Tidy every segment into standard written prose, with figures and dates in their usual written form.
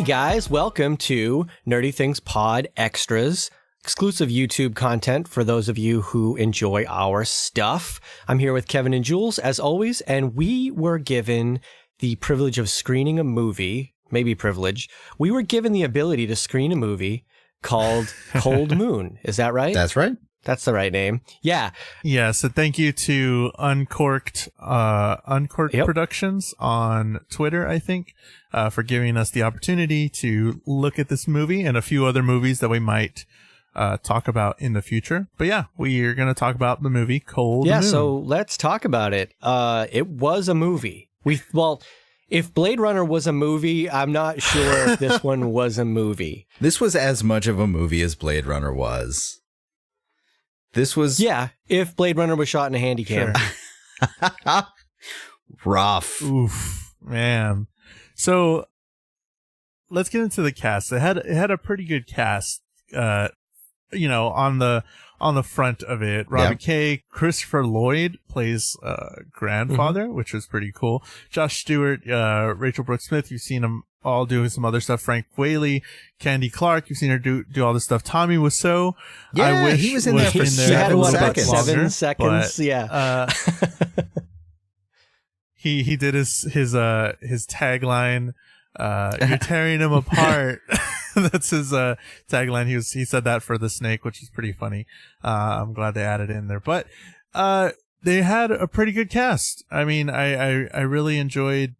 Hey guys, welcome to Nerdy Things Pod Extras, exclusive YouTube content for those of you who enjoy our stuff. I'm here with Kevin and Jules, as always, and we were given the privilege of screening a movie, maybe privilege. We were given the ability to screen a movie called Cold Moon. Is that right? That's right. That's the right name. Yeah. Yeah, so thank you to Uncork'd Productions on Twitter, I think, for giving us the opportunity to look at this movie and a few other movies that we might talk about in the future. But yeah, we are going to talk about the movie Cold Moon. Yeah, so let's talk about it. It was a movie. If Blade Runner was a movie, I'm not sure if this one was a movie. This was as much of a movie as Blade Runner was. This was... Yeah, if Blade Runner was shot in a handy cam. Sure. Rough. Oof, man. So let's get into the cast. It had a pretty good cast, on the front of it. Robbie Kay, Christopher Lloyd plays grandfather, which was pretty cool. Josh Stewart, Rachel Brooks Smith, you've seen them all doing some other stuff. Frank Whaley, Candy Clark, you've seen her do all this stuff. Tommy Wiseau, yeah, I wish he was in there for 7 seconds. 7 seconds, but, yeah. He did his tagline. You're tearing him apart. That's his tagline. He said that for the snake, which is pretty funny. I'm glad they added it in there. But they had a pretty good cast. I mean, I really enjoyed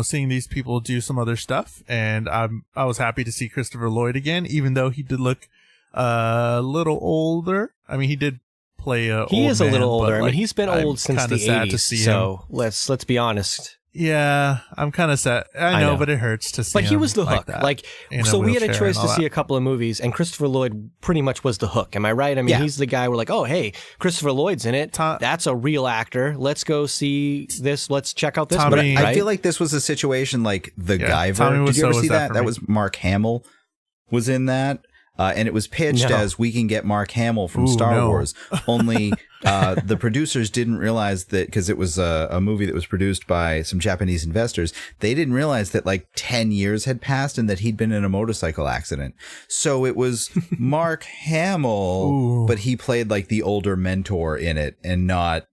seeing these people do some other stuff, and I was happy to see Christopher Lloyd again, even though he did look a little older. I mean, he did play a he old is man, a little older. but, I mean, he's been old since the 80s. So let's be honest. Yeah, I'm kind of sad. I know, but it hurts to see. But he was the hook. Like so we had a choice to see a couple of movies, and Christopher Lloyd pretty much was the hook. Am I right? I mean, he's the guy we're like, oh, hey, Christopher Lloyd's in it. That's a real actor. Let's go see this. Let's check out this movie. I feel like this was a situation like The Guyver. Did you ever see that? That was Mark Hamill was in that. And it was pitched as we can get Mark Hamill from Star Wars. Only the producers didn't realize that, because it was a movie that was produced by some Japanese investors. They didn't realize that like 10 years had passed and that he'd been in a motorcycle accident. So it was Mark Hamill, but he played like the older mentor in it and not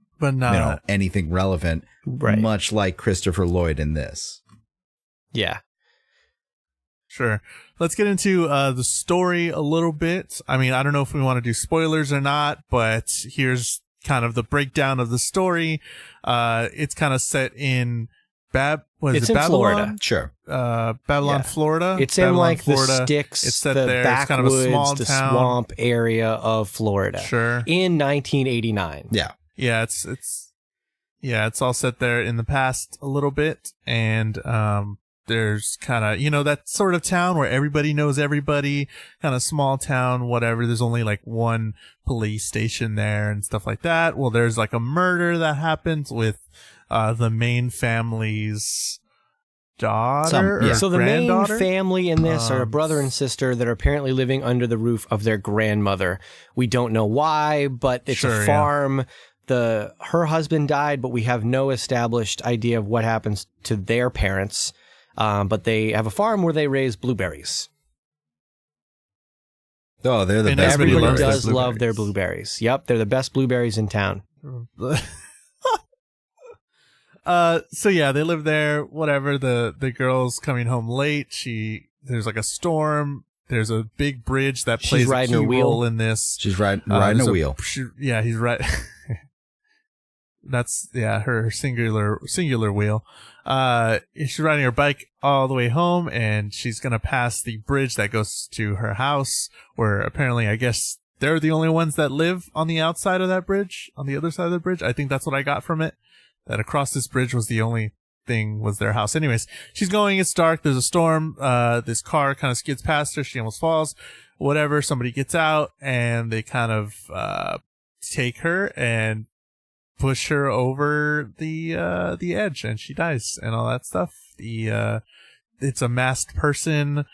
anything relevant, much like Christopher Lloyd in this. Yeah. Sure. Let's get into the story a little bit. I mean, I don't know if we want to do spoilers or not, but here's kind of the breakdown of the story. It's kind of set in Babylon? Florida. Sure. Babylon, Florida. It's in like Florida. The sticks, it's set the there. backwoods, it's kind of a small the town. swamp area of Florida. Sure. In 1989. Yeah. Yeah, it's all set there in the past a little bit, and there's kind of, that sort of town where everybody knows everybody, kind of small town, whatever. There's only like one police station there and stuff like that. Well, there's like a murder that happens with the main family's daughter. So the main family in this are a brother and sister that are apparently living under the roof of their grandmother. We don't know why, but it's a farm. Her husband died, but we have no established idea of what happens to their parents. But they have a farm where they raise blueberries. Oh, they're the best. Everybody does love their blueberries. Yep, they're the best blueberries in town. So yeah, they live there. Whatever. The girl's coming home late. There's like a storm. There's a big bridge that plays a key role in this. She's riding a wheel. He's right. That's her singular wheel. She's riding her bike all the way home, and she's gonna pass the bridge that goes to her house, where apparently, I guess, they're the only ones that live on the outside of that bridge, on the other side of the bridge. I think that's what I got from it, that across this bridge was the only thing, was their house. Anyways, she's going, it's dark, there's a storm, this car kind of skids past her, she almost falls, whatever, somebody gets out, and they kind of take her and push her over the edge, and she dies and all that stuff. It's a masked person.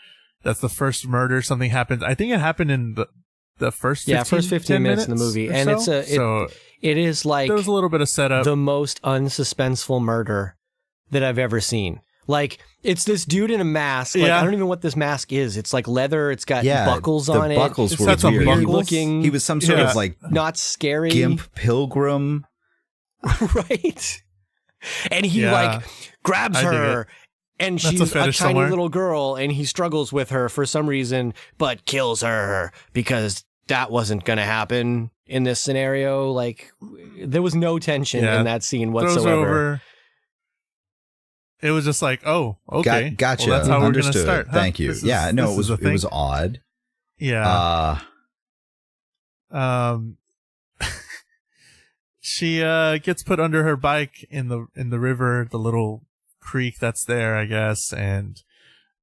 That's the first murder. Something happened. I think it happened in the first 15 minutes in the movie, and it is like there was a little bit of setup. The most unsuspenseful murder that I've ever seen. Like, it's this dude in a mask. Like, I don't even know what this mask is. It's like leather. It's got buckles on it. The buckles were weird looking. He was some sort of like not scary gimp pilgrim. Right. And he like grabs her and she's a tiny little girl and he struggles with her for some reason, but kills her because that wasn't going to happen in this scenario. Like, there was no tension in that scene whatsoever. It was just like, oh, okay. Gotcha. Well, that's how Understood. we're going to start. Huh? Thank you. It was odd. Yeah. She gets put under her bike in the river, the little creek that's there, I guess, and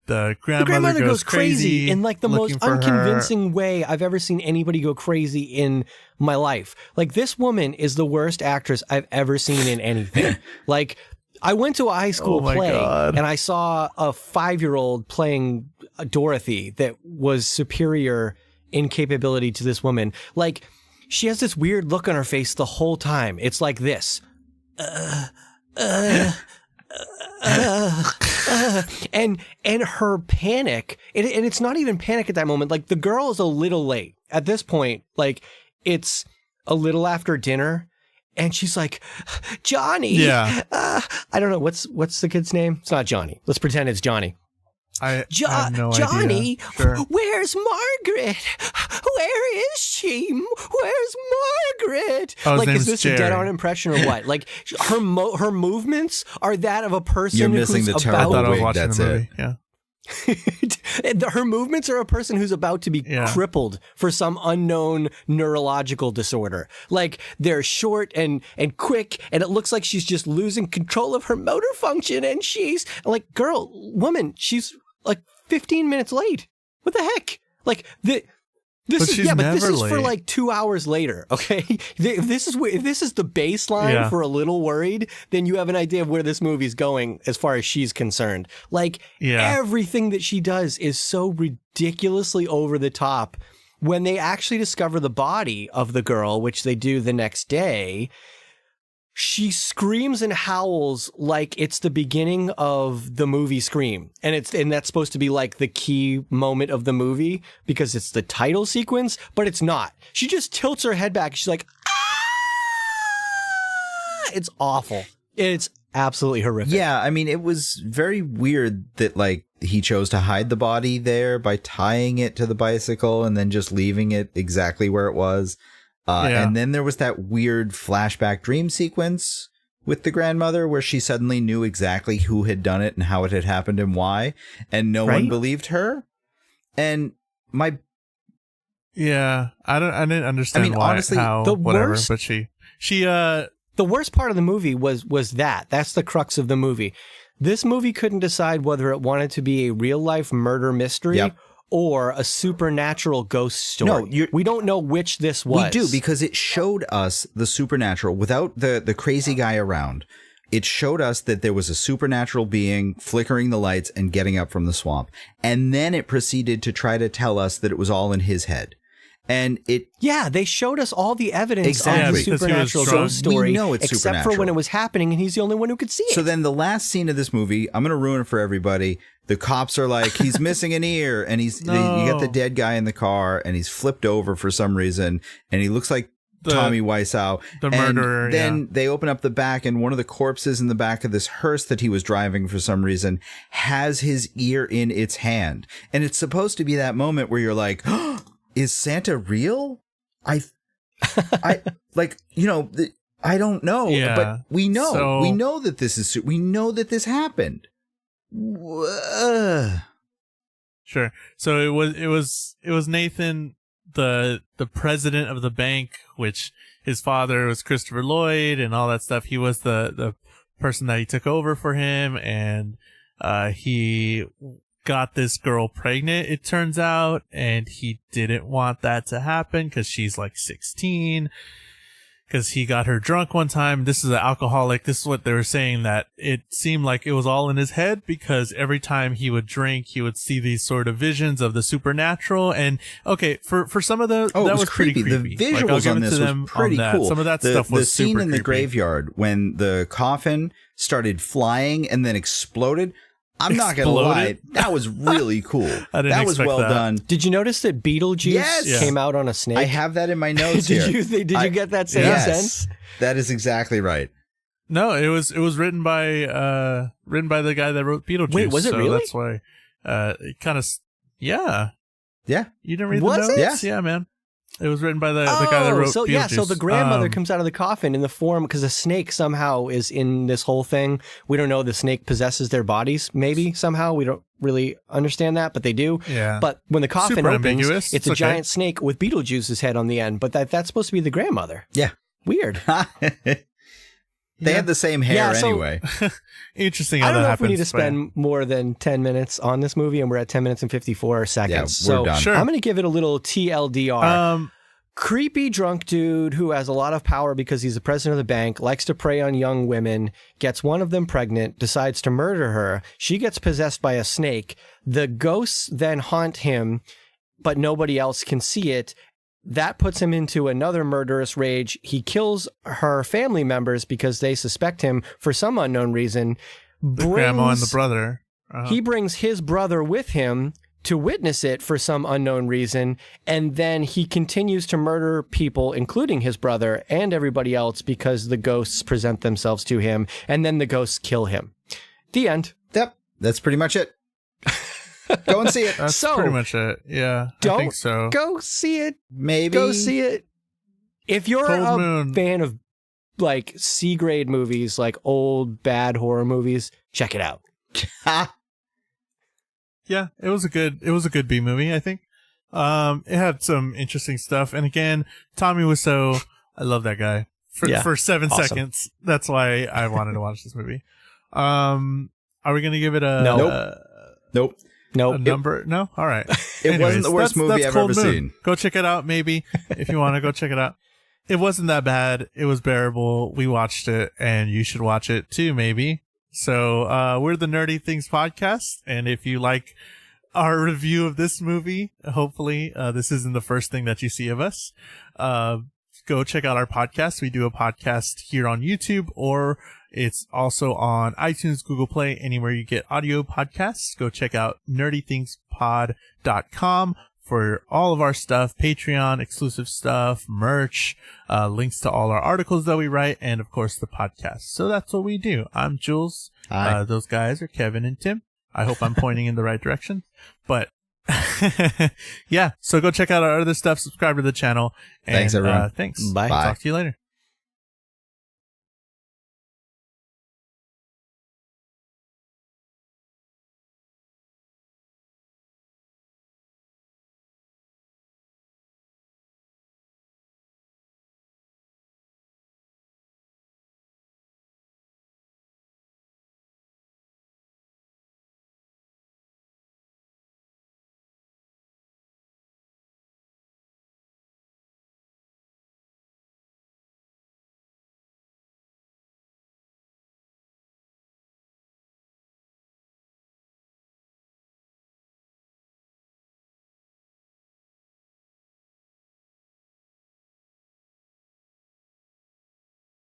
the grandmother goes crazy in like the most unconvincing way I've ever seen anybody go crazy in my life. Like, this woman is the worst actress I've ever seen in anything. Like, I went to a high school play and I saw a 5-year-old playing Dorothy that was superior in capability to this woman. Like, she has this weird look on her face the whole time. It's like this. And her panic, and it's not even panic at that moment. Like, the girl is a little late. At this point, like, it's a little after dinner. And she's like, Johnny. Yeah. I don't know. What's the kid's name? It's not Johnny. Let's pretend it's Johnny. I have no Johnny, idea. Sure. Where's Margaret? Where is she? Where's Margaret? Oh, like, is this a dead-on impression or what? Like, her movements are that of a person You're missing who's the terrible I thought I was wig. watching That's the movie. it. Yeah. Her movements are a person who's about to be crippled for some unknown neurological disorder. Like, they're short and quick, and it looks like she's just losing control of her motor function. And she's like, woman, she's like 15 minutes late. What the heck? Like, this is for like 2 hours later. Okay, if this is the baseline for a little worried, then you have an idea of where this movie's going as far as she's concerned. Like, everything that she does is so ridiculously over the top. When they actually discover the body of the girl, which they do the next day, she screams and howls like it's the beginning of the movie Scream. And that's supposed to be like the key moment of the movie because it's the title sequence, but it's not. She just tilts her head back. She's like, ah! It's awful. It's absolutely horrific. Yeah, I mean, it was very weird that, like, he chose to hide the body there by tying it to the bicycle and then just leaving it exactly where it was. And then there was that weird flashback dream sequence with the grandmother where she suddenly knew exactly who had done it and how it had happened and why, and no one believed her. And I didn't understand why, honestly, how, the whatever, worst, but she the worst part of the movie was that's the crux of the movie. This movie couldn't decide whether it wanted to be a real life murder mystery or a supernatural ghost story. No, we don't know which this was. We do, because it showed us the supernatural without the crazy guy around. It showed us that there was a supernatural being flickering the lights and getting up from the swamp. And then it proceeded to try to tell us that it was all in his head. And they showed us all the evidence of the supernatural ghost story, we know it's except for when it was happening, and he's the only one who could see it. So then the last scene of this movie, I'm going to ruin it for everybody. The cops are like, he's missing an ear, and you get the dead guy in the car, and he's flipped over for some reason, and he looks like Tommy Wiseau. The murderer. And then they open up the back, and one of the corpses in the back of this hearse that he was driving for some reason has his ear in its hand. And it's supposed to be that moment where you're like, is Santa real? I like, I don't know, but we know that this is, we know that this happened. Sure. So it was Nathan, the president of the bank, which his father was Christopher Lloyd and all that stuff. He was the person that he took over for him, and he got this girl pregnant, it turns out, and he didn't want that to happen because she's like 16, because he got her drunk one time. This is an alcoholic. This is what they were saying, that it seemed like it was all in his head, because every time he would drink, he would see these sort of visions of the supernatural. And okay, for some of that was creepy. The visuals on this was pretty cool. Some of that stuff was super creepy. The scene in the creepy. graveyard when the coffin started flying and then exploded, I'm not going to lie. That was really cool. That was well done. Did you notice that Beetlejuice came out on a snake? I have that in my notes did here. Did you get that same sense? That is exactly right. No, it was written by the guy that wrote Beetlejuice. Wait, was it really? That's why it kind of yeah. Yeah. You didn't read the notes? It? Yeah, man. It was written by the guy that wrote Beetlejuice. So the grandmother comes out of the coffin in the form, because a snake somehow is in this whole thing. We don't know the snake possesses their bodies, maybe, somehow. We don't really understand that, but they do. Yeah. But when the coffin Super opens, ambiguous. it's a giant snake with Beetlejuice's head on the end, but that's supposed to be the grandmother. Yeah. Weird. They have the same hair anyway. Interesting. I don't know if we need to spend more than 10 minutes on this movie, and we're at 10 minutes and 54 seconds. Yeah, we're done. Sure. I'm going to give it a little TLDR. Creepy drunk dude who has a lot of power because he's the president of the bank, likes to prey on young women, gets one of them pregnant, decides to murder her. She gets possessed by a snake. The ghosts then haunt him, but nobody else can see it. That puts him into another murderous rage. He kills her family members because they suspect him for some unknown reason. The grandma and the brother. He brings his brother with him to witness it for some unknown reason, and then he continues to murder people, including his brother and everybody else, because the ghosts present themselves to him, and then the ghosts kill him. The end. Yep, that's pretty much it. Go and see it. That's pretty much it. Yeah, I think so. Go see it. Maybe. Go see it. If you're fan of like C-grade movies, like old bad horror movies, check it out. Yeah, it was a good B movie, I think. It had some interesting stuff, and again, Tommy Wiseau, I love that guy. For 7 seconds, that's why I wanted to watch this movie. Are we gonna give it a Nope. A number? No? All right. It wasn't the worst movie I've ever seen. Go check it out, maybe, if you want to go check it out. It wasn't that bad. It was bearable. We watched it, and you should watch it too, maybe. So, we're the Nerdy Things Podcast, and if you like our review of this movie, hopefully, this isn't the first thing that you see of us, go check out our podcast. We do a podcast here on YouTube, or it's also on iTunes, Google Play, anywhere you get audio podcasts. Go check out nerdythingspod.com for all of our stuff, Patreon, exclusive stuff, merch, links to all our articles that we write, and of course the podcast. So that's what we do. I'm Jules. Those guys are Kevin and Tim. I hope I'm pointing in the right direction. But yeah, so go check out our other stuff, subscribe to the channel. And, thanks, everyone. Thanks. Bye. Talk to you later.